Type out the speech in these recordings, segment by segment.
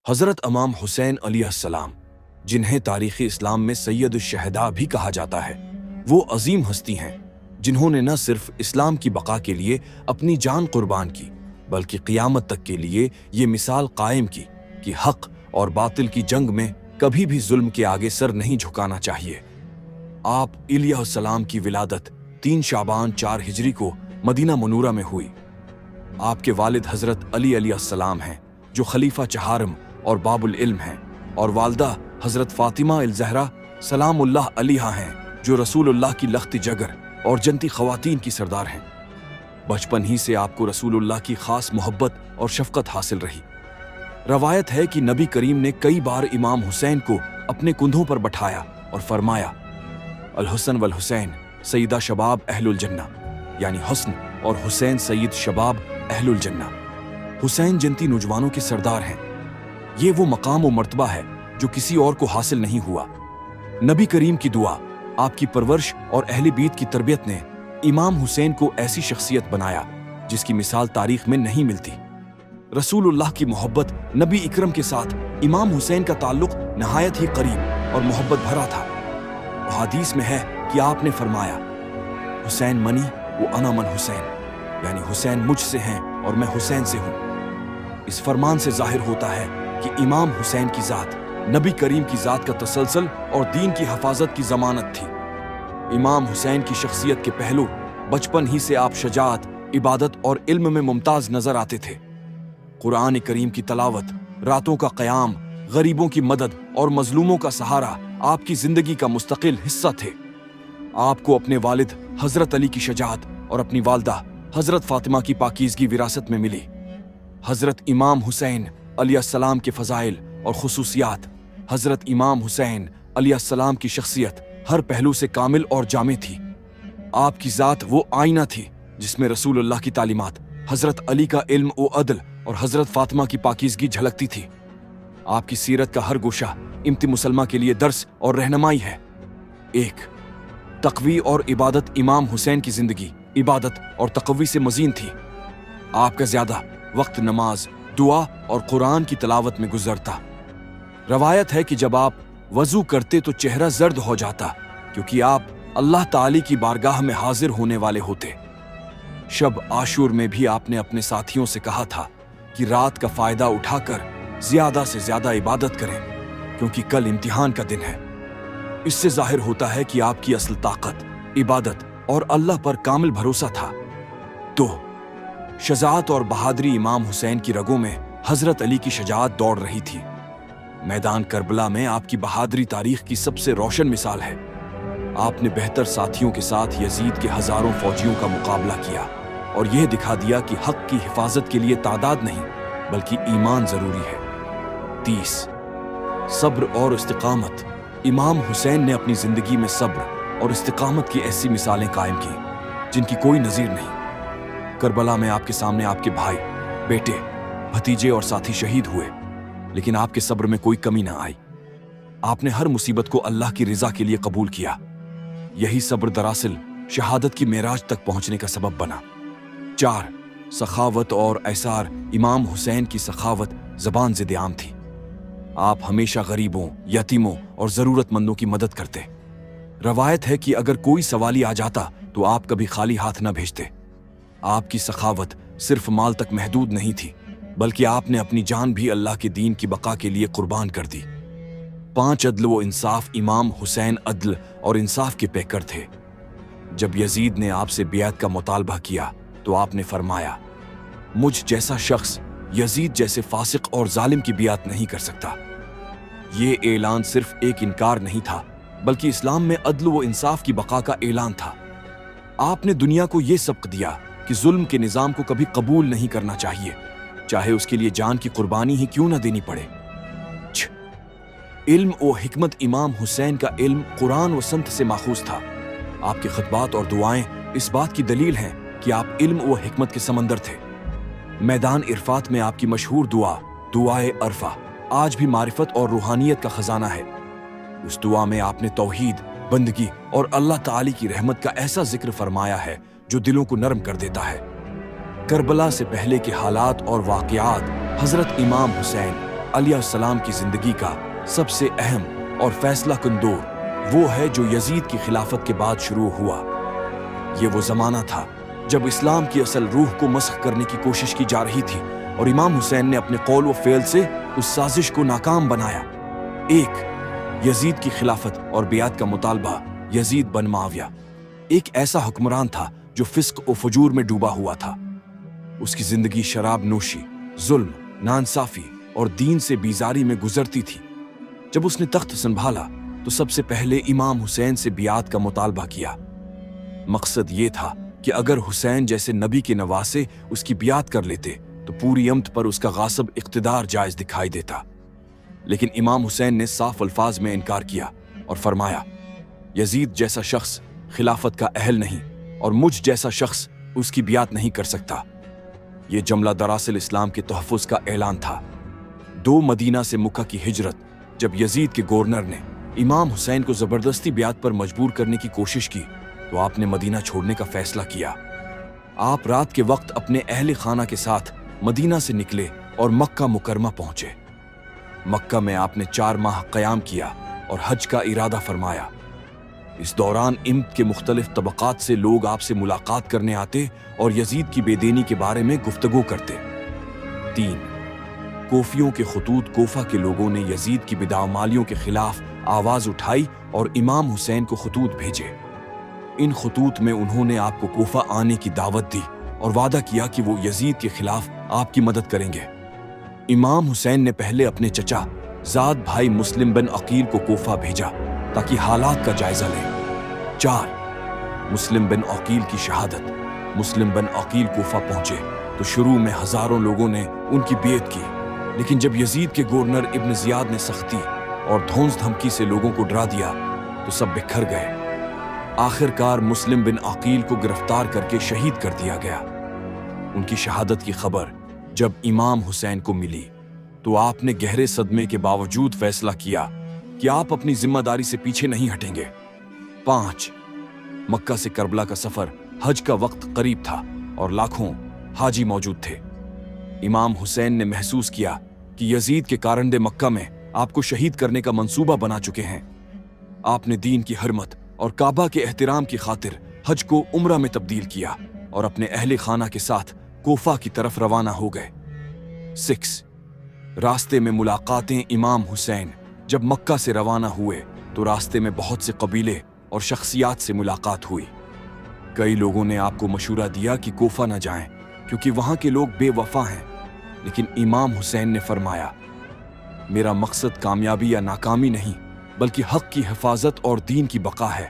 حضرت امام حسین علیہ السلام، جنہیں تاریخ اسلام میں سید الشہداء بھی کہا جاتا ہے، وہ عظیم ہستی ہیں جنہوں نے نہ صرف اسلام کی بقا کے لیے اپنی جان قربان کی، بلکہ قیامت تک کے لیے یہ مثال قائم کی کہ حق اور باطل کی جنگ میں کبھی بھی ظلم کے آگے سر نہیں جھکانا چاہیے۔ آپ علیہ السلام کی ولادت 3 شعبان 4 ہجری کو مدینہ منورہ میں ہوئی۔ آپ کے والد حضرت علی علیہ السلام ہیں جو خلیفہ چہارم اور باب العلم ہیں، اور والدہ حضرت فاطمہ الزہرا سلام اللہ علیہا ہیں جو رسول اللہ کی لخت جگر اور جنتی خواتین کی سردار ہیں۔ بچپن ہی سے آپ کو رسول اللہ کی خاص محبت اور شفقت حاصل رہی۔ روایت ہے کہ نبی کریم نے کئی بار امام حسین کو اپنے کندھوں پر بٹھایا اور فرمایا، الحسن والحسین سیدہ شباب اہل الجنہ، یعنی حسن اور حسین سید شباب اہل الجنہ، حسین جنتی نوجوانوں کے سردار ہیں۔ یہ وہ مقام و مرتبہ ہے جو کسی اور کو حاصل نہیں ہوا۔ نبی کریم کی دعا، آپ کی پرورش اور اہل بیت کی تربیت نے امام حسین کو ایسی شخصیت بنایا جس کی مثال تاریخ میں نہیں ملتی۔ رسول اللہ کی محبت، نبی اکرم کے ساتھ امام حسین کا تعلق نہایت ہی قریب اور محبت بھرا تھا۔ حدیث میں ہے کہ آپ نے فرمایا، حسین منی و انا من حسین، یعنی حسین مجھ سے ہیں اور میں حسین سے ہوں۔ اس فرمان سے ظاہر ہوتا ہے کہ امام حسین کی ذات نبی کریم کی ذات کا تسلسل اور دین کی حفاظت کی ضمانت تھی۔ امام حسین کی شخصیت کے پہلو، بچپن ہی سے آپ شجاعت، عبادت اور علم میں ممتاز نظر آتے تھے۔ قرآن کریم کی تلاوت، راتوں کا قیام، غریبوں کی مدد اور مظلوموں کا سہارا آپ کی زندگی کا مستقل حصہ تھے۔ آپ کو اپنے والد حضرت علی کی شجاعت اور اپنی والدہ حضرت فاطمہ کی پاکیزگی وراثت میں ملی۔ حضرت امام حسین علیہ السلام کے فضائل اور خصوصیات، حضرت امام حسین علیہ السلام کی شخصیت ہر پہلو سے کامل اور جامع تھی۔ آپ کی ذات وہ آئینہ تھی جس میں رسول اللہ کی تعلیمات، حضرت علی کا علم و عدل اور حضرت فاطمہ کی پاکیزگی جھلکتی تھی۔ آپ کی سیرت کا ہر گوشہ امت مسلمہ کے لیے درس اور رہنمائی ہے۔ 1. تقوی اور عبادت، امام حسین کی زندگی عبادت اور تقوی سے مزین تھی۔ آپ کا زیادہ وقت نماز، دعا اور قرآن کی تلاوت میں گزرتا۔ روایت ہے کہ جب آپ وضو کرتے تو چہرہ زرد ہو جاتا، کیونکہ آپ اللہ تعالی کی بارگاہ میں حاضر ہونے والے ہوتے۔ شب عاشور میں بھی آپ نے اپنے ساتھیوں سے کہا تھا کہ رات کا فائدہ اٹھا کر زیادہ سے زیادہ عبادت کریں، کیونکہ کل امتحان کا دن ہے۔ اس سے ظاہر ہوتا ہے کہ آپ کی اصل طاقت عبادت اور اللہ پر کامل بھروسہ تھا۔ 2. شجاعت اور بہادری، امام حسین کی رگوں میں حضرت علی کی شجاعت دوڑ رہی تھی۔ میدان کربلا میں آپ کی بہادری تاریخ کی سب سے روشن مثال ہے۔ آپ نے بہتر ساتھیوں کے ساتھ یزید کے ہزاروں فوجیوں کا مقابلہ کیا اور یہ دکھا دیا کہ حق کی حفاظت کے لیے تعداد نہیں بلکہ ایمان ضروری ہے۔ 30. صبر اور استقامت، امام حسین نے اپنی زندگی میں صبر اور استقامت کی ایسی مثالیں قائم کی جن کی کوئی نظیر نہیں۔ کربلا میں آپ کے سامنے آپ کے بھائی، بیٹے، بھتیجے اور ساتھی شہید ہوئے، لیکن آپ کے صبر میں کوئی کمی نہ آئی۔ آپ نے ہر مصیبت کو اللہ کی رضا کے لیے قبول کیا۔ یہی صبر دراصل شہادت کی معراج تک پہنچنے کا سبب بنا۔ 4. سخاوت اور ایثار، امام حسین کی سخاوت زبان ضد عام تھی۔ آپ ہمیشہ غریبوں، یتیموں اور ضرورت مندوں کی مدد کرتے۔ روایت ہے کہ اگر کوئی سوالی آ جاتا تو آپ کبھی خالی ہاتھ نہ بھیجتے۔ آپ کی سخاوت صرف مال تک محدود نہیں تھی، بلکہ آپ نے اپنی جان بھی اللہ کے دین کی بقا کے لیے قربان کر دی۔ 5. عدل و انصاف، امام حسین عدل اور انصاف کے پیکر تھے۔ جب یزید نے آپ سے بیعت کا مطالبہ کیا تو آپ نے فرمایا، مجھ جیسا شخص یزید جیسے فاسق اور ظالم کی بیعت نہیں کر سکتا۔ یہ اعلان صرف ایک انکار نہیں تھا بلکہ اسلام میں عدل و انصاف کی بقا کا اعلان تھا۔ آپ نے دنیا کو یہ سبق دیا کہ ظلم کے نظام کو کبھی قبول نہیں کرنا چاہیے، چاہے اس کے لیے جان کی قربانی ہی کیوں نہ دینی پڑے۔ 6. علم و حکمت، امام حسین کا علم قرآن و سنت سے ماخوذ تھا۔ آپ کے خطبات اور دعائیں اس بات کی دلیل ہیں کہ آپ علم و حکمت کے سمندر تھے۔ میدان عرفات میں آپ کی مشہور دعائے عرفہ آج بھی معرفت اور روحانیت کا خزانہ ہے۔ اس دعا میں آپ نے توحید، بندگی اور اللہ تعالی کی رحمت کا ایسا ذکر فرمایا ہے جو دلوں کو نرم کر دیتا ہے۔ کربلا سے پہلے کے حالات اور واقعات، حضرت امام حسین अलैहिस्सलाम की जिंदगी का सबसे अहम और फैसला कुन दौर वो है जो यजीद की खिलाफत के बाद शुरू हुआ। ये वो जमाना था जब इस्लाम की असल रूह को मस्ख करने की कोशिश की जा रही थी और इमाम हुसैन ने अपने कौल व फेल से उस साजिश को नाकाम बनाया। एक, यजीद की खिलाफत और बियात का मुतालबा। यजीद बन मुआविया एक ऐसा हुक्मरान था जो फिस्क और फजूर में डूबा हुआ था। उसकी जिंदगी शराब नोशी, जुल्म, नाइंसाफी और दीन से बीजारी में गुजरती थी। जब उसने तख्त संभाला तो सबसे पहले इमाम हुसैन से बियात का मुतालबा किया। मकसद ये था कि अगर हुसैन जैसे नबी के नवासे उसकी बियात कर लेते तो पूरी अम्त पर उसका गासिब इख्तिदार जायज दिखाई देता। लेकिन इमाम हुसैन ने साफ अल्फाज में इनकार किया और फरमाया, यजीद जैसा शख्स खिलाफत का अहल नहीं और मुझ जैसा शख्स उसकी बियात नहीं कर सकता। यह जुमला दरअसल इस्लाम के तहफ़्फ़ुज़ का ऐलान था। 2 मदीना से मक्का की हिजरत जब यजीद के गवर्नर ने इमाम हुसैन को जबरदस्ती बियात पर मजबूर करने की कोशिश की तो आपने मदीना छोड़ने का फैसला किया। आप रात के वक्त अपने अहले खाना के साथ मदीना से निकले और मक्का मुकरमा पहुंचे। मक्का में आपने 4 माह क़याम किया और हज का इरादा फरमाया। इस दौरान इम्त के मुख्तलिफ तबक़ात से लोग आपसे मुलाकात करने आते और यजीद की बेदीनी के बारे में गुफ्तगू करते। 3, कोफियों के खतूत कोफा के लोगों ने यजीद की बिदामालियों के खिलाफ आवाज उठाई और इमाम हुसैन को खतूत भेजे। इन खतूत में उन्होंने आपको कोफा आने की दावत दी और वादा किया कि वो यजीद के खिलाफ आपकी मदद करेंगे। इमाम हुसैन ने पहले अपने चचा ज़ाद भाई मुस्लिम बिन अकील को कोफा भेजा ताकि हालात का जायजा लें। 4, मुस्लिम बिन अकील की शहादत। मुस्लिम बिन अकील कोफा पहुंचे तो शुरू में हजारों लोगों ने उनकी बेइज्जत की, लेकिन जब यजीद के गवर्नर इब्न जियाद ने सख्ती और धौंस धमकी से लोगों को डरा दिया तो सब बिखर गए। आखिरकार मुस्लिम बिन अकील को गिरफ्तार करके शहीद कर दिया गया। उनकी शहादत की खबर जब इमाम हुसैन को मिली तो आपने गहरे सदमे के बावजूद फैसला किया कि आप अपनी जिम्मेदारी से पीछे नहीं हटेंगे। 5, मक्का से करबला का सफर। हज का वक्त करीब था और लाखों हाजी मौजूद थे। इमाम हुसैन ने महसूस किया कि यजीद के कारंदे मक्का में आपको शहीद करने का मंसूबा बना चुके हैं। आपने दीन की हरमत और काबा के एहतराम की खातिर हज को उम्रा में तब्दील किया और अपने अहले खाना के साथ कोफा की तरफ रवाना हो गए। 6, रास्ते में मुलाकातें। इमाम हुसैन जब मक्का से रवाना हुए तो रास्ते में बहुत से कबीले और शख्सियात से मुलाकात हुई। कई लोगों ने आपको मशूरा दिया कि कोफा न जाएं क्योंकि वहां के लोग बेवफा हैं, लेकिन इमाम हुसैन ने फरमाया, मेरा मकसद कामयाबी या नाकामी नहीं बल्कि हक की हिफाजत और दीन की बका है।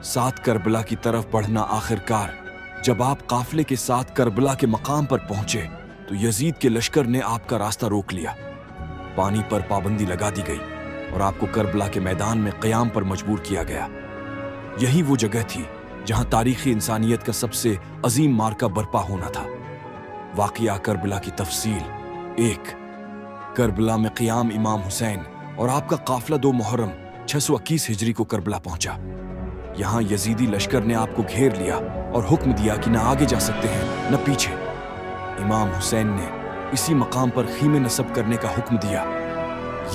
7, करबला की तरफ बढ़ना। आखिरकार जब आप काफिले के साथ करबला के मकाम पर पहुंचे तो यजीद के लश्कर ने आपका रास्ता रोक लिया। पानी पर पाबंदी लगा दी गई और आपको करबला के मैदान में क़याम पर मजबूर किया गया। यही वो जगह थी जहां तारीखी इंसानियत का सबसे अजीम मार्का बर्पा होना था। वाक़िया करबला की तफसील। 1, करबला में क़याम। इमाम हुसैन और आपका काफिला 2 मुहर्रम 621 हिजरी को करबला पहुंचा। यहाँ यजीदी लश्कर ने आपको घेर लिया और हुक्म दिया कि न आगे जा सकते हैं न पीछे। इमाम हुसैन ने इसी मकाम पर खीमे नसब करने का हुक्म दिया।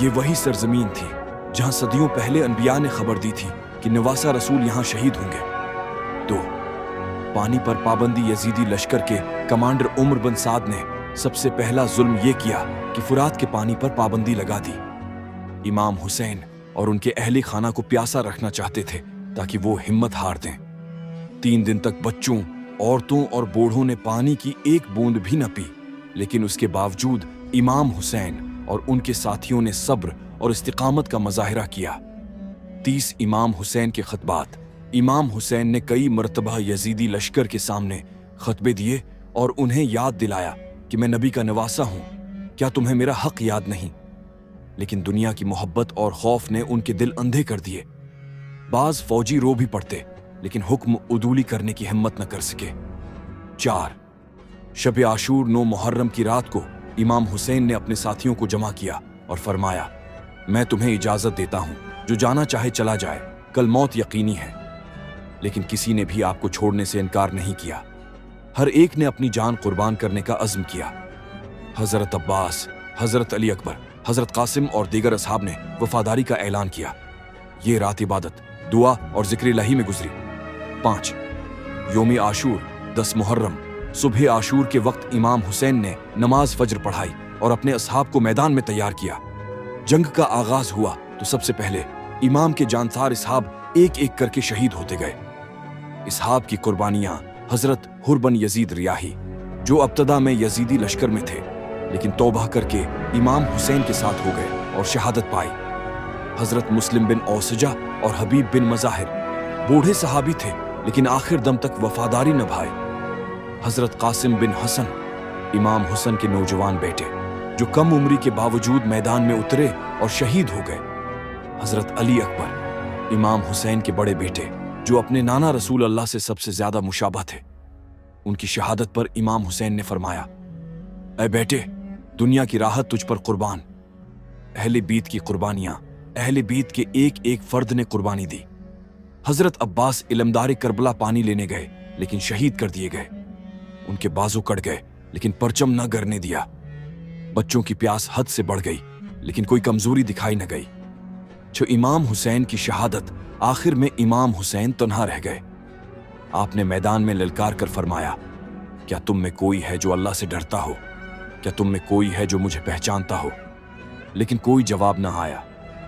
ये वही सरजमीन थी जहां सदियों पहले अनबिया ने खबर दी थी कि नवासा रसूल यहाँ शहीद होंगे। 2, पानी पर पाबंदी। यजीदी लश्कर के कमांडर उमर बिन साद ने सबसे पहला जुल्म यह किया कि फुरात के पानी पर पाबंदी लगा दी। इमाम हुसैन और उनके अहले खाना को प्यासा रखना चाहते थे ताकि वो हिम्मत हार दें। 3 दिन तक बच्चों, औरतों और बूढ़ों ने पानी की एक बूंद भी न पी, लेकिन उसके बावजूद इमाम हुसैन और उनके साथियों ने सब्र और इस्तिकामत का मुजाहिरा किया। 30, इमाम हुसैन के खतबात। इमाम हुसैन ने कई मरतबा यजीदी लश्कर के सामने खतबे दिए और उन्हें याद दिलाया कि मैं नबी का नवासा हूं, क्या तुम्हें मेरा हक याद नहीं? लेकिन दुनिया की मोहब्बत और खौफ ने उनके दिल अंधे कर दिए। बाज फौजी रो भी पड़ते लेकिन हुक्म उदूली करने की हिम्मत न कर सके। 4, शब आशूर 9 मुहर्रम की रात को इमाम हुसैन ने अपने साथियों को जमा किया और फरमाया, मैं तुम्हें इजाजत देता हूं, जो जाना चाहे चला जाए, कल मौत यकीनी है। लेकिन किसी ने भी आपको छोड़ने से इनकार नहीं किया। हर एक ने अपनी जान कुर्बान करने का अज़्म किया। हजरत अब्बास, हजरत अली अकबर, हजरत कासिम और दीगर असहाब ने वफादारी का ऐलान किया। ये रात इबादत, दुआ और जिक्र इलाही में गुजरी। 5 योम आशूर 10 मुहर्रम, सुबह आशूर के वक्त इमाम हुसैन ने नमाज फज्र पढ़ाई और अपने असहाब को मैदान में तैयार किया। जंग का आगाज हुआ तो सबसे पहले इमाम के जानसार असहाब एक एक करके शहीद होते गए। असहाब की कुर्बानियां हजरत हुरबन यजीद रियाही, जो अब्तदा में यजीदी लश्कर में थे लेकिन तौबा करके इमाम हुसैन के साथ हो गए और शहादत पाई। हजरत मुस्लिम बिन औसजा और हबीब बिन मज़ाहिर बूढ़े सहाबी थे लेकिन आखिर दम तक वफादारी निभाए। हजरत कासिम बिन हसन, इमाम हुसैन के नौजवान बेटे, जो कम उम्री के बावजूद मैदान में उतरे और शहीद हो गए। हजरत अली अकबर, इमाम हुसैन के बड़े बेटे, जो अपने नाना रसूल अल्लाह से सबसे ज्यादा मुशाबह थे। उनकी शहादत पर इमाम हुसैन ने फरमाया, ऐ बेटे, दुनिया की राहत तुझ पर कुर्बान। अहले बीत की कुर्बानियां अहले बीत के एक एक फर्द ने कुर्बानी दी। हजरत अब्बास इलमदार करबला पानी लेने गए लेकिन शहीद कर दिए गए। उनके बाजू कट गए लेकिन परचम न गरने दिया। बच्चों की प्यास हद से बढ़ गई लेकिन कोई कमजोरी दिखाई न गई। जो इमाम हुसैन की शहादत, आखिर में इमाम हुसैन तन्हा रह गए। आपने मैदान में ललकार कर फरमाया, क्या तुम में कोई है जो अल्लाह से डरता हो? क्या तुम में कोई है जो मुझे पहचानता हो? लेकिन कोई जवाब न आया।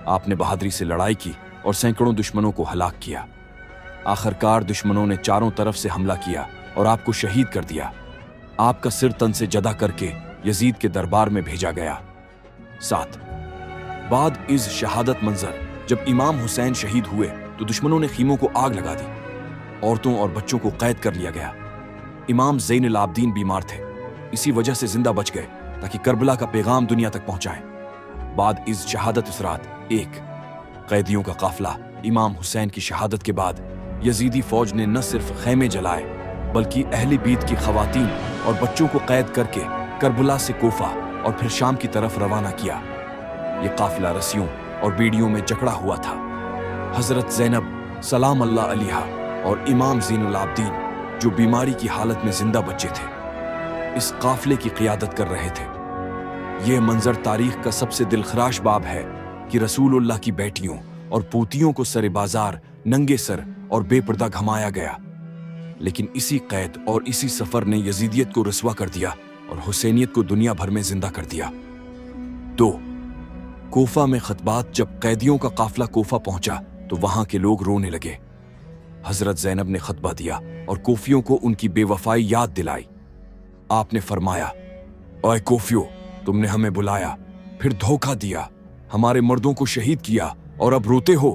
आपने बहादुरी से लड़ाई की और सैकड़ों दुश्मनों को हलाक किया। आखिरकार दुश्मनों ने चारों तरफ से हमला किया और आपको शहीद कर दिया। आपका सिर तन से जदा करके यजीद के दरबार में भेजा गया। 7 बाद इस शहादत मंजर, जब इमाम हुसैन शहीद हुए तो दुश्मनों ने खीमों को आग लगा दी। औरतों और बच्चों को कैद कर लिया गया। इमाम ज़ैनुल आबदीन बीमार थे, इसी वजह से जिंदा बच गए ताकि करबला का पैगाम दुनिया तक पहुंचाएं। बाद इस शहादत इस रात 1 कैदियों का काफिला इमाम हुसैन की शहादत के बाद यजीदी फौज ने न सिर्फ खैमे जलाए बल्कि अहले बीत की खवातीन और बच्चों को कैद करके करबला से कोफा और फिर शाम की तरफ रवाना किया। ये काफिला रस्सियों और बीड़ियों में जकड़ा हुआ था। हजरत ज़ैनब सलाम अल्लाह अलैहा और इमाम ज़ैनुल आबदीन, जो बीमारी की हालत में जिंदा बचे थे, इस काफिले की क़ियादत कर रहे थे। यह मंजर तारीख का सबसे दिलखराश बाब है कि रसूलुल्लाह की बेटियों और पोतियों को सरे बाजार, नंगे सर और बेपर्दा घमाया गया। लेकिन इसी कैद और इसी सफर ने यजीदियत को रसवा कर दिया और हुसैनियत को दुनिया भर में जिंदा कर दिया। 2 कोफा में खतबात, जब कैदियों का काफिला कोफा पहुंचा तो वहां के लोग रोने लगे। हजरत ज़ैनब ने खतबा दिया और कोफियों को उनकी बेवफाई याद दिलाई। आपने फरमाया, ओए कोफियों, तुमने हमें बुलाया, फिर धोखा दिया, हमारे मर्दों को शहीद किया और अब रोते हो।